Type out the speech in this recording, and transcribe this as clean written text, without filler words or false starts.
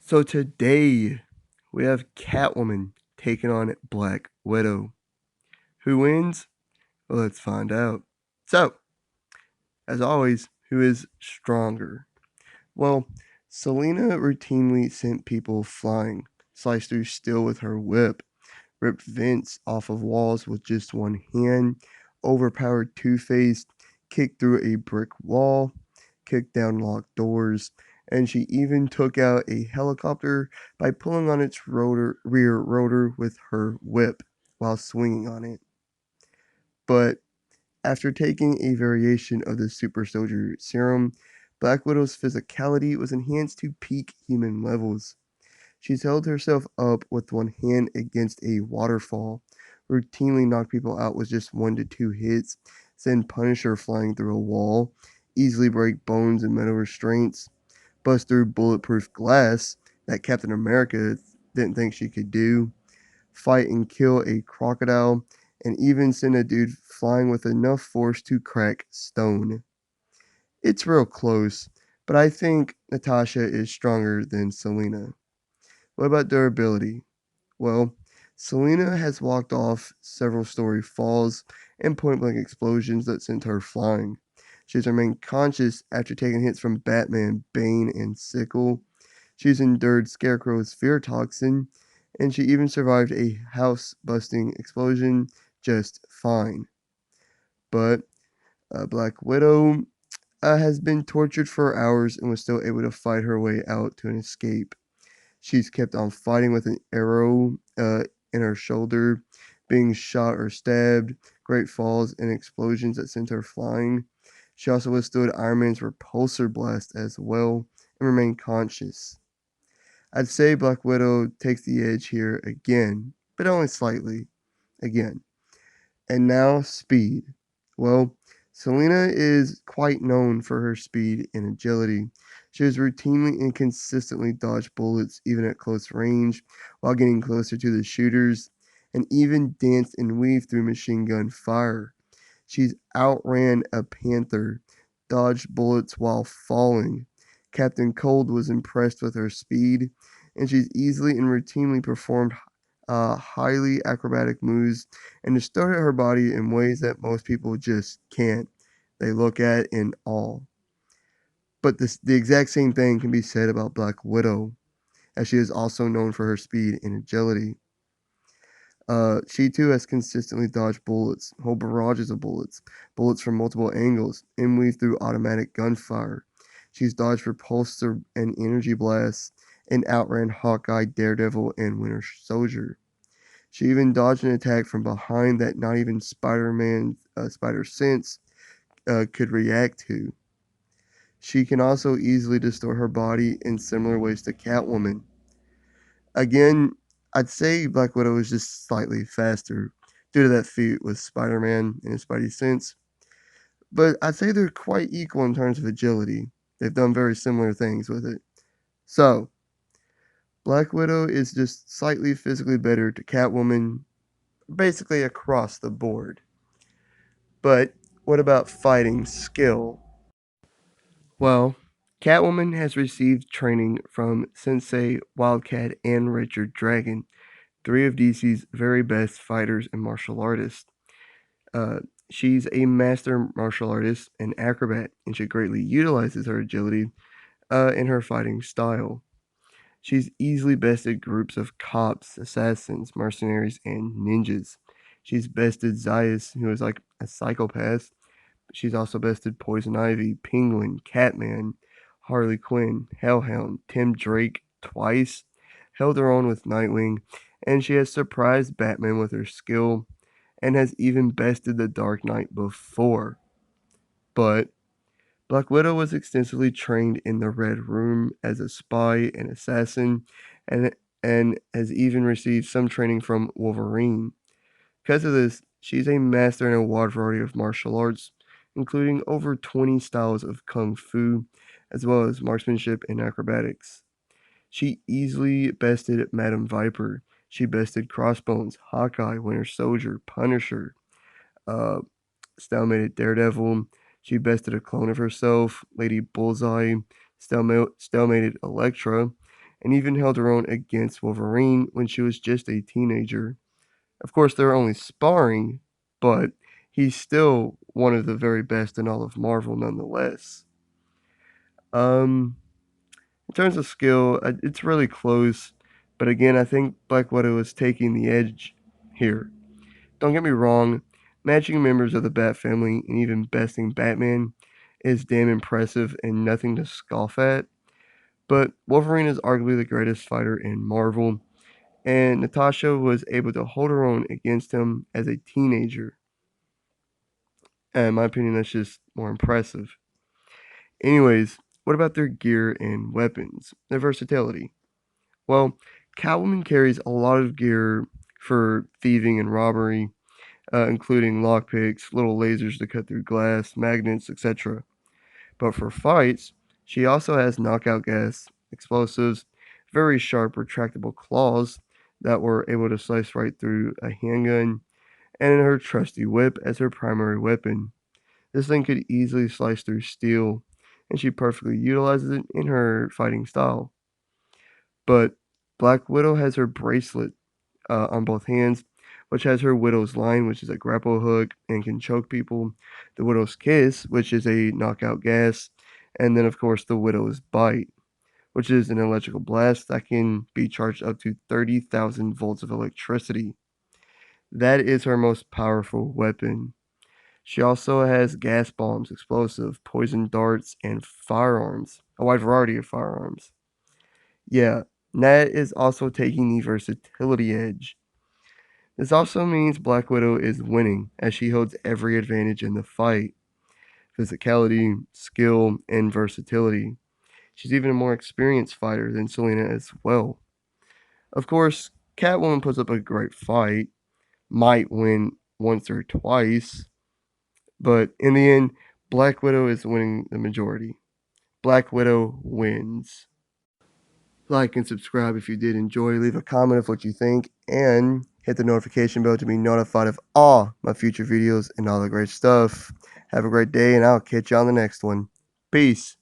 So today we have Catwoman taking on Black Widow. Who wins? Well, let's find out. So, as always, who is stronger? Well, Selena routinely sent people flying, sliced through steel with her whip, ripped vents off of walls with just one hand, overpowered Two-Face, kicked through a brick wall, kicked down locked doors, and she even took out a helicopter by pulling on its rear rotor with her whip while swinging on it. But after taking a variation of the super soldier serum, Black Widow's physicality was enhanced to peak human levels. She's held herself up with one hand against a waterfall, routinely knocked people out with just 1 to 2 hits, send Punisher flying through a wall, easily break bones and metal restraints, bust through bulletproof glass that Captain America didn't think she could do, fight and kill a crocodile, and even send a dude flying with enough force to crack stone. It's real close, but I think Natasha is stronger than Selena. What about durability? Well, Selena has walked off several story falls and point blank explosions that sent her flying. She's remained conscious after taking hits from Batman, Bane, and Sickle. She's endured Scarecrow's fear toxin, and she even survived a house busting explosion just fine. But Black Widow has been tortured for hours and was still able to fight her way out to an escape. She's kept on fighting with an arrow in her shoulder, being shot or stabbed, great falls, and explosions that sent her flying. She also withstood Iron Man's repulsor blast as well and remained conscious. I'd say Black Widow takes the edge here again, but only slightly. Again. And now, speed. Well, Selena is quite known for her speed and agility. She has routinely and consistently dodged bullets even at close range while getting closer to the shooters, and even danced and weaved through machine gun fire. She's outran a panther, dodged bullets while falling. Captain Cold was impressed with her speed, and she's easily and routinely performed highly acrobatic moves and distorted her body in ways that most people just can't. They look at in awe. But the exact same thing can be said about Black Widow, as she is also known for her speed and agility. She too has consistently dodged bullets, whole barrages of bullets, bullets from multiple angles, and weaved through automatic gunfire. She's dodged repulsor and energy blasts, and outran Hawkeye, Daredevil, and Winter Soldier. She even dodged an attack from behind that not even Spider-Man, Spider Sense could react to. She can also easily distort her body in similar ways to Catwoman. Again, I'd say Black Widow is just slightly faster due to that feat with Spider-Man and his Spidey sense, but I'd say they're quite equal in terms of agility. They've done very similar things with it. So, Black Widow is just slightly physically better to Catwoman, basically across the board. But what about fighting skill? Well, Catwoman has received training from Sensei Wildcat and Richard Dragon, three of DC's very best fighters and martial artists. Uh, she's a master martial artist and acrobat, and she greatly utilizes her agility in her fighting style. She's easily bested groups of cops, assassins, mercenaries, and ninjas. She's bested Zayas, who is like a psychopath. She's also bested Poison Ivy, Penguin, Catman, Harley Quinn, Hellhound, Tim Drake twice, held her own with Nightwing, and she has surprised Batman with her skill, and has even bested the Dark Knight before. But Black Widow was extensively trained in the Red Room as a spy and assassin, and and has even received some training from Wolverine. Because of this, she's a master in a wide variety of martial arts, including over 20 styles of kung fu, as well as marksmanship and acrobatics. She easily bested Madame Viper. She bested Crossbones, Hawkeye, Winter Soldier, Punisher, uh, stalemated Daredevil. She bested a clone of herself, Lady Bullseye, stalemated Elektra, and even held her own against Wolverine when she was just a teenager. Of course, they were only sparring, but he's still one of the very best in all of Marvel nonetheless. In terms of skill, it's really close, but again, I think Black Widow is taking the edge here. Don't get me wrong, matching members of the Bat family and even besting Batman is damn impressive and nothing to scoff at, but Wolverine is arguably the greatest fighter in Marvel, and Natasha was able to hold her own against him as a teenager. And in my opinion, that's just more impressive. Anyways, what about their gear and weapons? Their versatility. Well, Catwoman carries a lot of gear for thieving and robbery, including lockpicks, little lasers to cut through glass, magnets, etc. But for fights, she also has knockout gas, explosives, very sharp retractable claws that were able to slice right through a handgun, and her trusty whip as her primary weapon. This thing could easily slice through steel, and she perfectly utilizes it in her fighting style. But Black Widow has her bracelet on both hands, which has her Widow's Line, which is a grapple hook and can choke people, the Widow's Kiss, which is a knockout gas, and then, of course, the Widow's Bite, which is an electrical blast that can be charged up to 30,000 volts of electricity. That is her most powerful weapon. She also has gas bombs, explosive, poison darts, and firearms, a wide variety of firearms. Yeah, Nat is also taking the versatility edge. This also means Black Widow is winning, as she holds every advantage in the fight: physicality, skill, and versatility. She's even a more experienced fighter than Selena as well. Of course, Catwoman puts up a great fight, might win once or twice, but in the end, Black Widow is winning the majority. Black Widow wins. Like and subscribe if you did enjoy. Leave a comment of what you think, and hit the notification bell to be notified of all my future videos and all the great stuff. Have a great day, and I'll catch you on the next one. Peace.